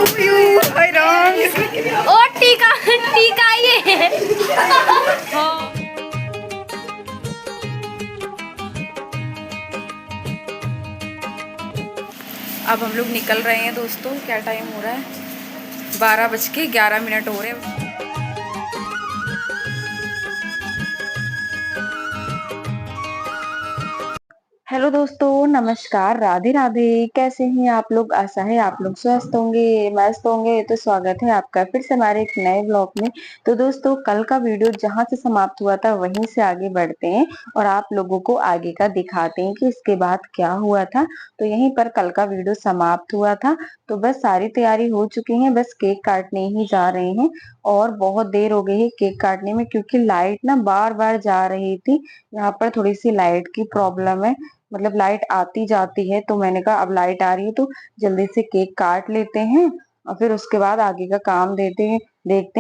ओ टीका टीका ये अब हम लोग निकल रहे हैं दोस्तों। क्या टाइम हो रहा है? 12:11 हो रहे हैं। हेलो दोस्तों, नमस्कार, राधे राधे। कैसे हैं आप लोग? आशा है आप लोग स्वस्थ होंगे, मस्त होंगे। तो स्वागत है आपका फिर से हमारे एक नए ब्लॉग में। तो दोस्तों, कल का वीडियो जहां से समाप्त हुआ था वहीं से आगे बढ़ते हैं और आप लोगों को आगे का दिखाते हैं कि इसके बाद क्या हुआ था। तो यहीं पर कल का वीडियो समाप्त हुआ था। तो बस सारी तैयारी हो चुकी है, बस केक काटने ही जा रहे हैं और बहुत देर हो गई है केक काटने में, क्योंकि लाइट ना बार बार जा रही थी। यहाँ पर थोड़ी सी लाइट की प्रॉब्लम है, मतलब लाइट आती जाती है। तो मैंने कहा अब लाइट आ रही है तो जल्दी से केक काट लेते हैं और फिर उसके बाद आगे का काम देखते हैं।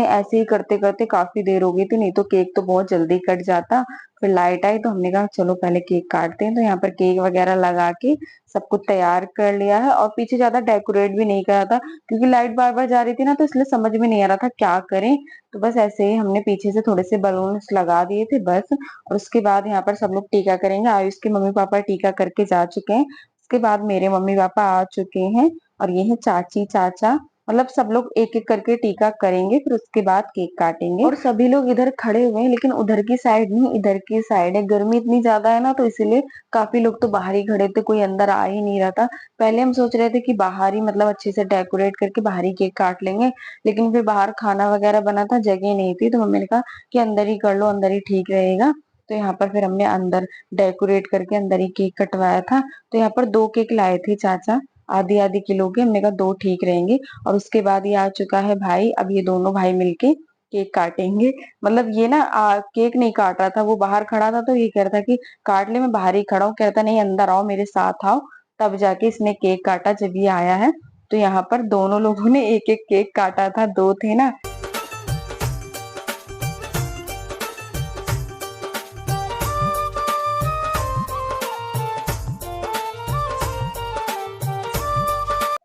ऐसे ही करते करते काफी देर हो गई थी, नहीं तो केक तो बहुत जल्दी कट जाता। फिर लाइट आई तो हमने कहा चलो पहले केक काटते हैं। तो यहाँ पर केक वगैरह लगा के सब कुछ तैयार कर लिया है और पीछे ज्यादा डेकोरेट भी नहीं करा था, क्योंकि लाइट बार बार जा रही थी ना, तो इसलिए समझ में नहीं आ रहा था क्या करें। तो बस ऐसे ही हमने पीछे से थोड़े से बलून्स लगा दिए थे बस। और उसके बाद यहाँ पर सब लोग टीका करेंगे। आयुष के मम्मी पापा टीका करके जा चुके हैं, उसके बाद मेरे मम्मी पापा आ चुके हैं और ये है चाची चाचा, मतलब सब लोग एक एक करके टीका करेंगे। फिर उसके बाद केक काटेंगे और सभी लोग इधर खड़े हुए हैं, लेकिन उधर की साइड नहीं, इधर की साइड है। गर्मी इतनी ज्यादा है ना, तो इसीलिए काफी लोग तो बाहर ही खड़े थे, कोई अंदर आ ही नहीं रहा था। पहले हम सोच रहे थे कि बाहर ही, मतलब अच्छे से डेकोरेट करके बाहर ही केक काट लेंगे, लेकिन फिर बाहर खाना वगैरह बना था, जगह नहीं थी। तो मम्मी ने कहा कि अंदर ही कर लो, अंदर ही ठीक रहेगा। तो यहाँ पर फिर हमने अंदर डेकोरेट करके अंदर ही केक कटवाया था। तो यहाँ पर 2 केक लाए थे चाचा, आधी आधी किलो के। हमने कहा 2 ठीक रहेंगे। और उसके बाद ये आ चुका है भाई, अब ये दोनों भाई मिलके केक काटेंगे। मतलब ये ना केक नहीं काट रहा था, वो बाहर खड़ा था। तो ये कह रहा था कि काट ले, मैं बाहर ही खड़ा हूँ। कहता नहीं, अंदर आओ, मेरे साथ आओ। तब जाके इसने केक काटा जब ये आया है। तो यहाँ पर दोनों लोगों ने एक एक केक काटा था, 2 थे ना।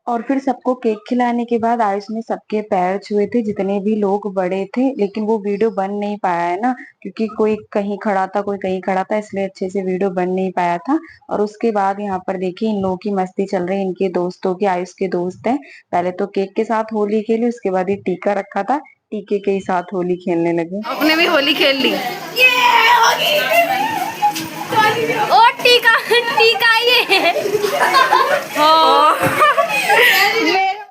और फिर सबको केक खिलाने के बाद आयुष ने सबके पैर छुए थे, जितने भी लोग बड़े थे। लेकिन वो वीडियो बन नहीं पाया है ना, क्योंकि कोई कहीं खड़ा था, कोई कहीं खड़ा था, इसलिए अच्छे से वीडियो बन नहीं पाया था। और उसके बाद यहाँ पर देखिए इन लोगों की मस्ती चल रही है, इनके दोस्तों की, आयुष के दोस्त है। पहले तो केक के साथ होली खेली, उसके बाद ये टीका रखा था, टीके के ही साथ होली खेलने लगे। अपने भी होली खेल ली। ओ टीका टीका ये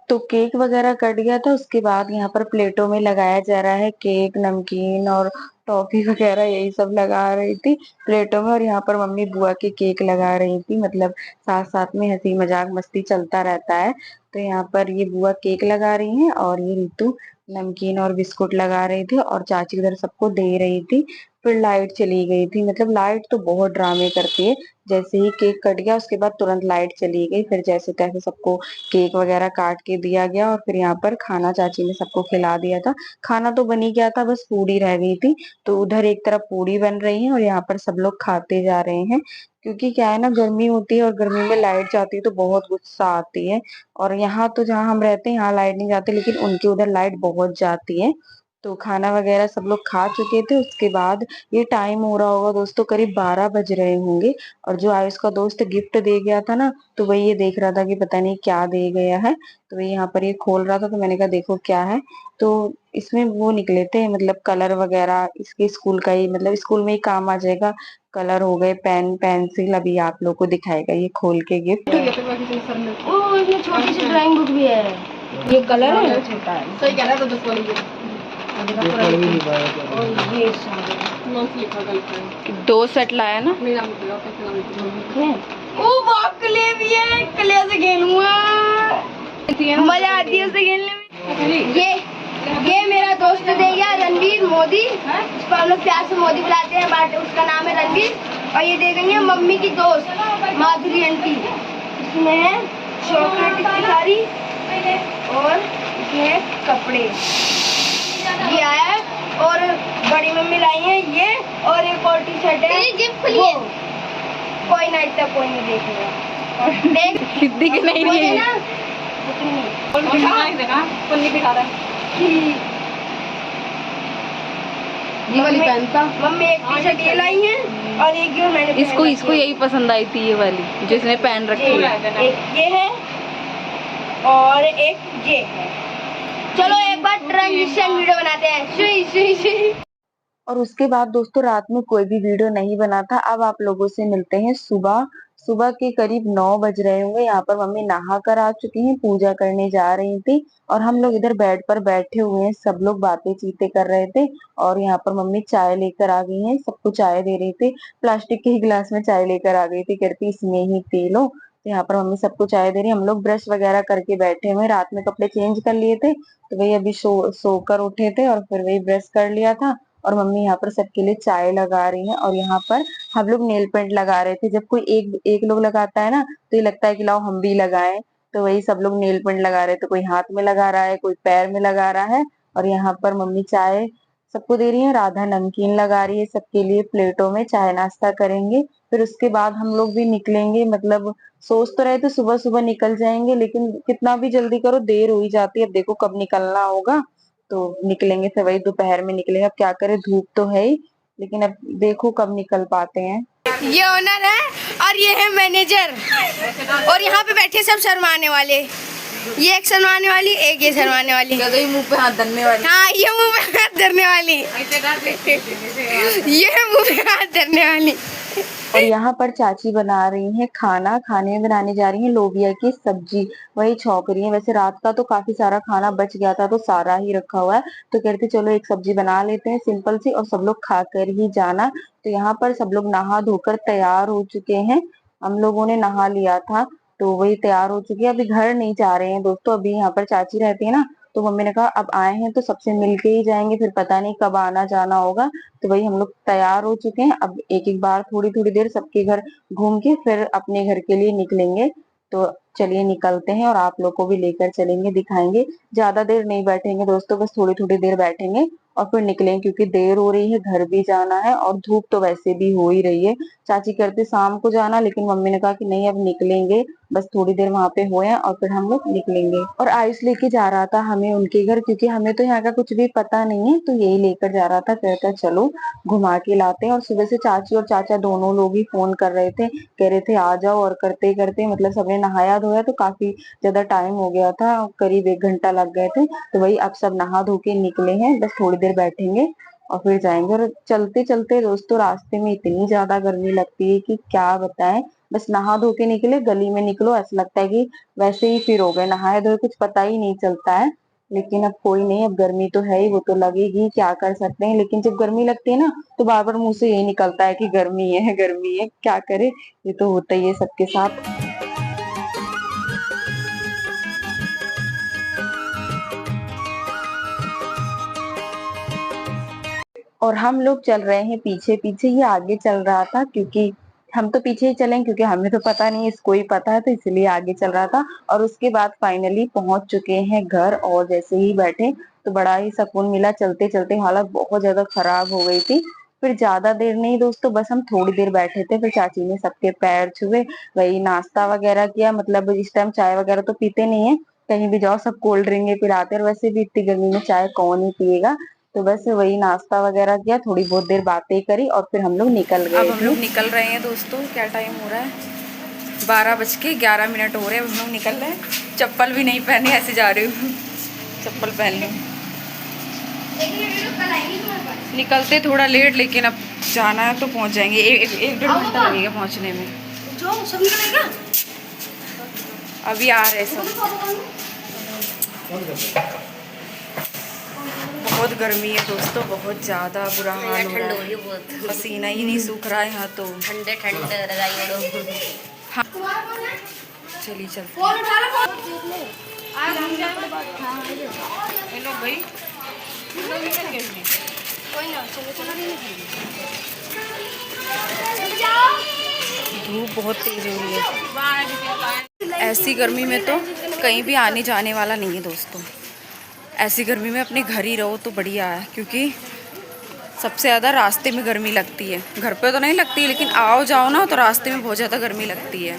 तो केक वगैरह कट गया था। उसके बाद यहाँ पर प्लेटों में लगाया जा रहा है केक, नमकीन और टॉफी वगैरह, यही सब लगा रही थी प्लेटों में। और यहाँ पर मम्मी बुआ के केक लगा रही थी, मतलब साथ साथ में हंसी मजाक मस्ती चलता रहता है। तो यहाँ पर ये बुआ केक लगा रही हैं और ये रीतू नमकीन और बिस्कुट लगा रही थी और चाची उधर सबको दे रही थी। फिर लाइट चली गई थी, मतलब लाइट तो बहुत ड्रामे करती है। जैसे ही केक कट गया उसके बाद तुरंत लाइट चली गई। फिर जैसे तैसे सबको केक वगैरह काट के दिया गया और फिर यहाँ पर खाना चाची ने सबको खिला दिया था। खाना तो बन ही गया था, बस पूड़ी रह गई थी। तो उधर एक तरफ पूड़ी बन रही है और यहाँ पर सब लोग खाते जा रहे हैं, क्योंकि क्या है ना, गर्मी होती है और गर्मी में लाइट जाती है तो बहुत गुस्सा आती है। और यहाँ तो जहाँ हम रहते हैं यहाँ लाइट नहीं जाती, लेकिन उनके उधर लाइट बहुत जाती है। तो खाना वगैरह सब लोग खा चुके थे। उसके बाद ये टाइम हो रहा होगा दोस्तों, करीब 12 बज रहे होंगे। और जो आयुष का दोस्त गिफ्ट दे गया था ना, तो वही ये देख रहा था कि पता नहीं क्या दे गया है। तो वही यहाँ पर ये खोल रहा था, तो मैंने कहा देखो क्या है। तो इसमें वो निकले थे, मतलब कलर वगैरह, इसके स्कूल का ही, मतलब स्कूल में ही काम आ जाएगा। कलर हो गए, पेन पेंसिल। अभी आप लोग को दिखाएगा ये खोल के गिफ्ट। ओ ये छोटी सी ड्राइंग बुक भी है। ये कलर है, छोटा है। सही कह रहा था, 10 वाली और ये सारे 2 सेट लाया ना। ओ वाह, क्ले भी है, क्ले से खेलूंगा, मजा आती है उसे खेलने में। ये मेरा दोस्त दे गया, रणवीर मोदी, इसको हम लोग प्यार से मोदी बुलाते हैं, बट उसका नाम है रणवीर। और ये दे गई है मम्मी की दोस्त माधुरी आंटी। इसमें है चॉकलेट की सारी और इसमें कपड़े ये आया है। और बड़ी मम्मी लाई है ये, और एक और टी शर्ट है। वो कोई ना, इतना कोई नहीं देखेगा। देख सिद्धि के नहीं ना, ये वाली पहनता मम्मी एक टी शर्ट ये लाई है और एक जो मैंने इसको यही पसंद आई थी, ये वाली जिसने पहन रखी है। एक ये है और एक ये है। चलो एक बार ट्रांजिशन वीडियो बनाते हैं। Shuey Shuey Shuey. और उसके बाद दोस्तों रात में कोई भी वीडियो नहीं बना था। अब आप लोगों से मिलते हैं सुबह। सुबह के करीब 9 बज रहे होंगे। यहाँ पर मम्मी नहा कर आ चुकी हैं, पूजा करने जा रही थी और हम लोग इधर बेड पर बैठे हुए हैं। सब लोग बातें चीतें कर रहे थे और यहाँ पर मम्मी चाय लेकर आ गई हैं, सबको चाय दे रही थी। प्लास्टिक के ही गिलास में चाय लेकर आ गई थी, कहती इसमें ही पी लो। तो यहाँ पर मम्मी सबको चाय दे रही है। हम लोग ब्रश वगैरह करके बैठे हुए, रात में कपड़े चेंज कर लिए थे तो वही अभी सोकर उठे थे और फिर वही ब्रश कर लिया था। और मम्मी यहाँ पर सबके लिए चाय लगा रही है और यहाँ पर हम लोग नेल पेंट लगा रहे थे। जब कोई एक एक लोग लगाता है ना तो ये लगता है कि लाओ हम भी लगाएं, तो वही सब लोग नेल पेंट लगा रहे थे। कोई हाथ में लगा रहा है, कोई पैर में लगा रहा है। और यहाँ पर मम्मी चाय सबको दे रही है, राधा नमकीन लगा रही है सबके लिए प्लेटों में। चाय नाश्ता करेंगे फिर उसके बाद हम लोग भी निकलेंगे। मतलब सोच तो रहे थे सुबह सुबह निकल जाएंगे, लेकिन कितना भी जल्दी करो देर हो ही जाती है। अब देखो कब निकलना होगा तो निकलेंगे, फिर वही दोपहर में निकलेंगे। अब क्या करें, धूप तो है ही, लेकिन अब देखो कब निकल पाते हैं। ये ओनर है और ये है मैनेजर और यहाँ पे बैठे सब शर्माने वाले। ये एक शर्माने वाली, एक ये शर्माने वाली। ये मुंह पे हाथ धरने वाली। हाँ ये मुंह पे हाथ धरने वाली। ये मुंह पे हाथ धरने वाली। और यहाँ पर चाची बना रही हैं खाना। खाने में बनाने जा रही हैं लोबिया की सब्जी, वही छौंक रही है। वैसे रात का तो काफी सारा खाना बच गया था तो सारा ही रखा हुआ है, तो कहते चलो एक सब्जी बना लेते हैं सिंपल सी और सब लोग खा कर ही जाना। तो यहाँ पर सब लोग नहा धोकर तैयार हो चुके हैं। हम लोगों ने नहा लिया था तो वही तैयार हो चुके हैं। अभी घर नहीं जा रहे हैं दोस्तों, अभी यहाँ पर चाची रहती है ना, तो मम्मी ने कहा अब आए हैं तो सबसे मिलके ही जाएंगे, फिर पता नहीं कब आना जाना होगा। तो वही हम लोग तैयार हो चुके हैं। अब एक एक बार थोड़ी थोड़ी देर सबके घर घूम के फिर अपने घर के लिए निकलेंगे। तो चलिए निकलते हैं और आप लोग को भी लेकर चलेंगे, दिखाएंगे। ज्यादा देर नहीं बैठेंगे दोस्तों, बस थोड़ी थोड़ी देर बैठेंगे और फिर निकलेंगे क्योंकि देर हो रही है, घर भी जाना है और धूप तो वैसे भी हो ही रही है। चाची करते शाम को जाना, लेकिन मम्मी ने कहा कि नहीं अब निकलेंगे, बस थोड़ी देर वहां पे होए और फिर हम लोग निकलेंगे। और आयुष लेके जा रहा था हमें उनके घर, क्योंकि हमें तो यहाँ का कुछ भी पता नहीं है, तो यही लेकर जा रहा था। कहता चलो घुमा के लाते हैं। और सुबह से चाची और चाचा दोनों लोग ही फोन कर रहे थे, कह रहे थे आ जाओ, और करते करते मतलब सबने नहाया धोया तो काफी ज्यादा टाइम हो गया था, करीब 1 घंटा लग गए थे। तो वही अब सब नहा धो के निकले हैं, बस थोड़ी देर बैठेंगे और फिर जाएंगे। और चलते चलते दोस्तों रास्ते में इतनी ज्यादा गर्मी लगती है कि क्या बताएं। बस नहा धो के निकले, गली में निकलो ऐसा लगता है कि वैसे ही फिर हो गए, नहाए धोए कुछ पता ही नहीं चलता है। लेकिन अब कोई नहीं, अब गर्मी तो है ही, वो तो लगेगी, क्या कर सकते हैं। लेकिन जब गर्मी लगती है ना तो बार बार मुंह से यही निकलता है कि गर्मी है गर्मी है, क्या करे, ये तो होता ही है सबके साथ। और हम लोग चल रहे हैं पीछे पीछे, ये आगे चल रहा था क्योंकि हम तो पीछे ही चलें क्योंकि हमें तो पता नहीं, इसको ही पता है, तो इसलिए आगे चल रहा था। और उसके बाद फाइनली पहुंच चुके हैं घर और जैसे ही बैठे तो बड़ा ही सुकून मिला। चलते चलते हालत बहुत ज्यादा खराब हो गई थी। फिर ज्यादा देर नहीं दोस्तों, बस हम थोड़ी देर बैठे थे, फिर चाची ने सबके पैर छुए, वही नाश्ता वगैरह किया। मतलब इस टाइम चाय वगैरह तो पीते नहीं है, कहीं भी जाओ सब कोल्ड ड्रिंक ही पिलाते हैं, और वैसे भी इतनी गर्मी में चाय कौन ही पिएगा। तो बस वही नाश्ता वगैरह किया, थोड़ी बहुत देर बातें करी और फिर हम लोग निकल गए। अब हम लोग निकल रहे हैं दोस्तों, क्या टाइम हो रहा है, 12:11 हो रहे हैं। हम लोग निकल रहे हैं, चप्पल भी नहीं पहनी, ऐसे जा रही हूँ, चप्पल पहन लूँ। निकलते थोड़ा लेट, लेकिन अब जाना है तो पहुँच जाएंगे। एक 1.5 घंटा लगेगा पहुँचने में। अभी आ रहे सब। बहुत गर्मी है दोस्तों, बहुत ज़्यादा बुरा हाल हो रहा है, पसीना ही नहीं सूख रहा है यहाँ तो। ठंडे ठंडे रजाई। हाँ चलिए चलते हेलो भाई, धूप बहुत तेज हो रही है। ऐसी गर्मी में तो कहीं भी आने जाने वाला नहीं है दोस्तों। ऐसी गर्मी में अपने घर ही रहो तो बढ़िया है, क्योंकि सबसे ज़्यादा रास्ते में गर्मी लगती है। घर पे तो नहीं लगती, लेकिन आओ जाओ ना तो रास्ते में बहुत ज़्यादा गर्मी लगती है।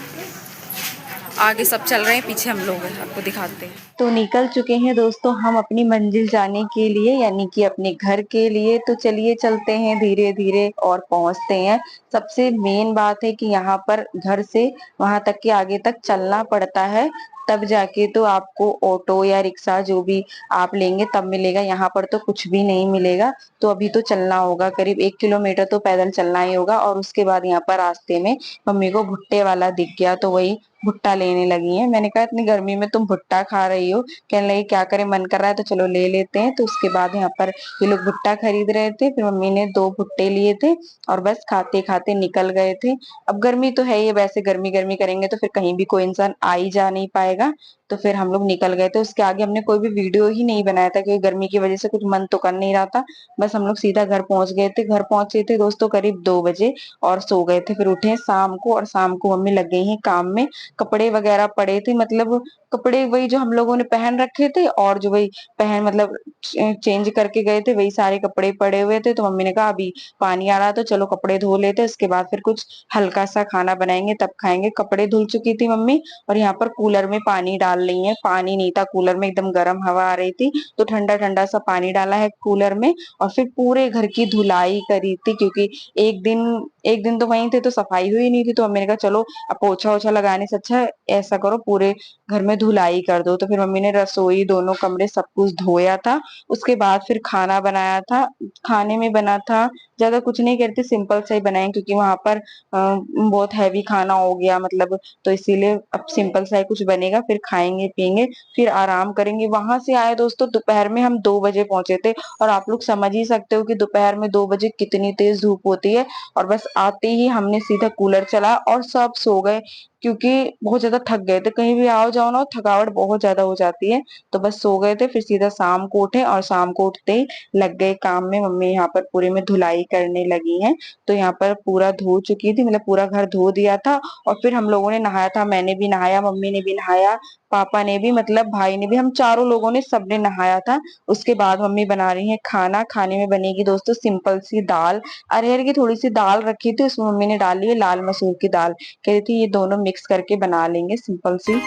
आगे सब चल रहे हैं, पीछे हम लोग हैं, आपको दिखाते हैं। तो निकल चुके हैं दोस्तों हम अपनी मंजिल जाने के लिए, यानी कि अपने घर के लिए। तो चलिए चलते हैं धीरे धीरे और पहुंचते हैं। सबसे मेन बात है कि यहाँ पर घर से वहां तक के आगे तक चलना पड़ता है, तब जाके तो आपको ऑटो या रिक्शा जो भी आप लेंगे तब मिलेगा। यहाँ पर तो कुछ भी नहीं मिलेगा। तो अभी तो चलना होगा, करीब 1 किलोमीटर तो पैदल चलना ही होगा। और उसके बाद यहाँ पर रास्ते में मम्मी को भुट्टे वाला दिख गया, तो वही भुट्टा लेने लगी हैं। मैंने कहा इतनी गर्मी में तुम भुट्टा खा रही हो? कहने लगी क्या करें, मन कर रहा है तो चलो ले लेते हैं। तो उसके बाद यहाँ पर ये लोग भुट्टा खरीद रहे थे, फिर मम्मी ने 2 भुट्टे लिए थे और बस खाते खाते निकल गए थे। अब गर्मी तो है ही, वैसे गर्मी गर्मी करेंगे तो फिर कहीं भी कोई इंसान आ ही जा नहीं पाएगा। तो फिर हम लोग निकल गए थे। उसके आगे हमने कोई भी वीडियो ही नहीं बनाया था, क्योंकि गर्मी की वजह से कुछ मन तो कर नहीं रहा था। बस हम लोग सीधा घर पहुंच गए थे। घर पहुंचे थे दोस्तों करीब 2 बजे और सो गए थे। फिर उठे शाम को, और शाम को मम्मी लग गई हैं काम में। कपड़े वगैरह पड़े थे, मतलब कपड़े वही जो हम लोगों ने पहन रखे थे, और जो वही पहन मतलब चेंज करके गए थे वही सारे कपड़े पड़े हुए थे। तो मम्मी ने कहा अभी पानी आ रहा है तो चलो कपड़े धो लेते हैं, उसके बाद फिर कुछ हल्का सा खाना बनाएंगे तब खाएंगे। कपड़े धुल चुकी थी मम्मी, और यहाँ पर कूलर में पानी डाल रही है। पानी नहीं था कूलर में, एकदम गर्म हवा आ रही थी, तो ठंडा ठंडा सा पानी डाला है कूलर में। और फिर पूरे घर की धुलाई करी थी, क्योंकि एक दिन तो वहीं थे तो सफाई हुई नहीं थी। तो मम्मी ने कहा चलो अब पोछा ओछा लगाने से अच्छा ऐसा करो पूरे घर में धुलाई कर दो। तो फिर मम्मी ने रसोई, दोनों कमरे, सब कुछ धोया था। उसके बाद फिर खाना बनाया था। खाने में बना था, ज्यादा कुछ नहीं करती, सिंपल सा ही बनाए, क्योंकि वहां पर बहुत हैवी खाना हो गया मतलब, तो इसीलिए अब सिंपल सा ही कुछ बनेगा। फिर खाएंगे पियेंगे, फिर आराम करेंगे। वहां से आए दोस्तों दोपहर में, हम 2 बजे पहुंचे थे। और आप लोग समझ ही सकते हो कि दोपहर में 2 बजे कितनी तेज धूप होती है। और बस आते ही हमने सीधा कूलर चला और सब सो गए, क्योंकि बहुत ज्यादा थक गए थे। कहीं भी आओ जाओ ना, थकावट बहुत ज्यादा हो जाती है। तो बस सो गए थे। फिर सीधा शाम को उठे, और शाम को उठते ही लग गए काम में। मम्मी यहाँ पर पूरे में धुलाई करने लगी हैं। तो यहाँ पर पूरा धो चुकी थी, मतलब पूरा घर धो दिया था। और फिर हम लोगों ने नहाया था, मैंने भी नहाया, मम्मी ने भी नहाया, पापा ने भी, मतलब भाई ने भी, हम चारों लोगों ने, सबने नहाया था। उसके बाद मम्मी बना रही है खाना। खाने में बनेगी दोस्तों सिंपल सी दाल। अरहर की थोड़ी सी दाल रखी थी, उसमें मम्मी ने डाली है लाल मसूर की दाल। कह रही थी ये दोनों मिक्स करके बना लेंगे सिंपल सी।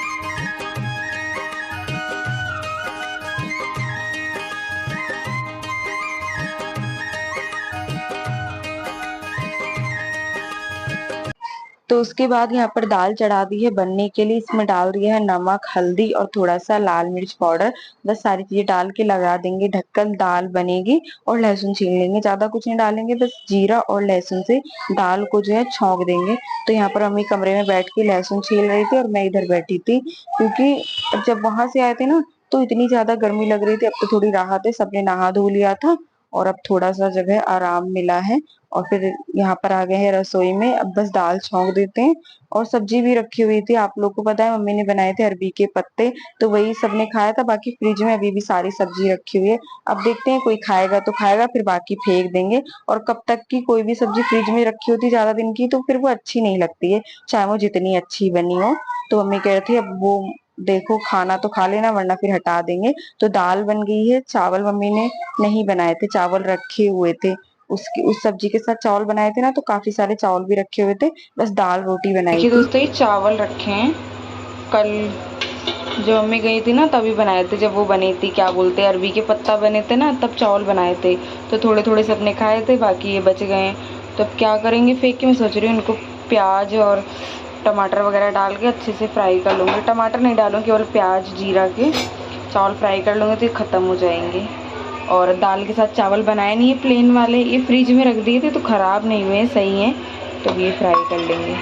तो उसके बाद यहाँ पर दाल चढ़ा दी है बनने के लिए। इसमें डाल दिया है नमक, हल्दी और थोड़ा सा लाल मिर्च पाउडर। बस सारी चीजें डाल के लगा देंगे ढक्कन, दाल बनेगी। और लहसुन छील लेंगे, ज्यादा कुछ नहीं डालेंगे, बस जीरा और लहसुन से दाल को जो है छौंक देंगे। तो यहाँ पर मम्मी कमरे में बैठ के लहसुन छील रही थी और मैं इधर बैठी थी, क्योंकि जब वहां से आए थे ना तो इतनी ज्यादा गर्मी लग रही थी। अब तो थोड़ी राहत है, सबने नहा धो लिया था और अब थोड़ा सा जगह आराम मिला है। और फिर यहाँ पर आ गए हैं रसोई में, अब बस दाल छौंक देते हैं। और सब्जी भी रखी हुई थी, आप लोग को पता है मम्मी ने बनाए थे अरबी के पत्ते, तो वही सबने खाया था। बाकी फ्रिज में अभी भी सारी सब्जी रखी हुई है। अब देखते हैं कोई खाएगा तो खाएगा, फिर बाकी फेंक देंगे। और कब तक की कोई भी सब्जी फ्रिज में रखी होती ज्यादा दिन की तो फिर वो अच्छी नहीं लगती है, चाहे वो जितनी अच्छी बनी हो। तो मम्मी कह रही थी अब वो देखो खाना तो खा लेना वरना फिर हटा देंगे। तो दाल बन गई है। चावल मम्मी ने नहीं बनाए थे, चावल रखे हुए थे। उसकी उस सब्जी के साथ चावल बनाए थे ना, तो काफी सारे चावल भी रखे हुए थे। बस दाल रोटी बनाई देखिए थी। दोस्तों, ये चावल रखे हैं, कल जब मम्मी गई थी ना तभी बनाए थे। जब वो बनी थी, क्या बोलते हैं, अरबी के पत्ता बने थे ना, तब चावल बनाए थे। तो थोड़े थोड़े सबने खाए थे, बाकी ये बच गए हैं। तो अब क्या करेंगे, फेंक के मैं सोच रही हूँ उनको प्याज और टमाटर वगैरह डाल के अच्छे से फ्राई कर लूँगी। टमाटर नहीं डालूँ, केवल प्याज जीरा के चावल फ्राई कर लूँगी तो ये ख़त्म हो जाएंगे। और दाल के साथ चावल बनाए नहीं है प्लेन वाले, ये फ्रिज में रख दिए थे तो ख़राब नहीं हुए, सही हैं। तो ये फ्राई कर लेंगे।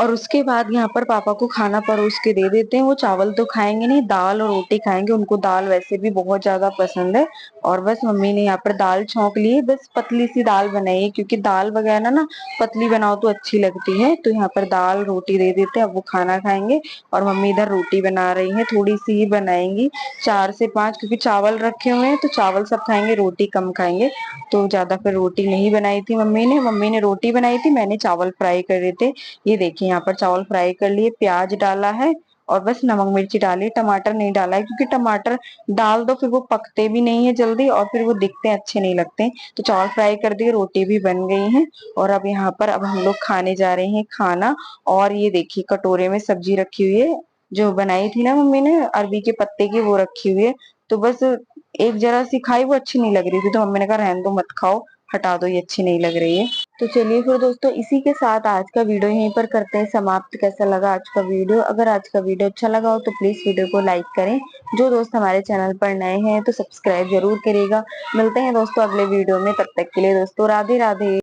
और उसके बाद यहाँ पर पापा को खाना परोस के दे देते हैं। वो चावल तो खाएंगे नहीं, दाल और रोटी खाएंगे, उनको दाल वैसे भी बहुत ज्यादा पसंद है। और बस मम्मी ने यहाँ पर दाल छौंक ली है, बस पतली सी दाल बनाई है, क्योंकि दाल वगैरह ना पतली बनाओ तो अच्छी लगती है। तो यहाँ पर दाल रोटी दे देते हैं, अब वो खाना खाएंगे। और मम्मी इधर रोटी बना रही है, थोड़ी सी ही बनाएंगी, 4 से 5, क्योंकि चावल रखे हुए हैं तो चावल सब खाएंगे, रोटी कम खाएंगे। तो ज्यादा फिर रोटी नहीं बनाई थी मम्मी ने रोटी बनाई थी, मैंने चावल फ्राई कर रहे थे। ये देखिए यहाँ पर चावल फ्राई कर लिए, प्याज डाला है और बस नमक मिर्ची डाली, टमाटर नहीं डाला है क्योंकि टमाटर डाल दो फिर वो पकते भी नहीं है जल्दी और फिर वो दिखते अच्छे नहीं लगते। तो चावल फ्राई कर दिए, रोटी भी बन गई है और अब यहाँ पर अब हम लोग खाने जा रहे हैं खाना। और ये देखिए कटोरे में सब्जी रखी हुई है, जो बनाई थी ना मम्मी ने अरबी के पत्ते की, वो रखी हुई है। तो बस एक जरा सी खाई, वो अच्छी नहीं लग रही थी तो मम्मी ने कहा रहने दो मत खाओ, हटा दो, ये अच्छी नहीं लग रही है। तो चलिए फिर दोस्तों इसी के साथ आज का वीडियो यहीं पर करते हैं समाप्त। कैसा लगा आज का वीडियो? अगर आज का वीडियो अच्छा लगा हो तो प्लीज वीडियो को लाइक करें। जो दोस्त हमारे चैनल पर नए हैं तो सब्सक्राइब जरूर करिएगा। मिलते हैं दोस्तों अगले वीडियो में, तब तक के लिए दोस्तों राधे राधे।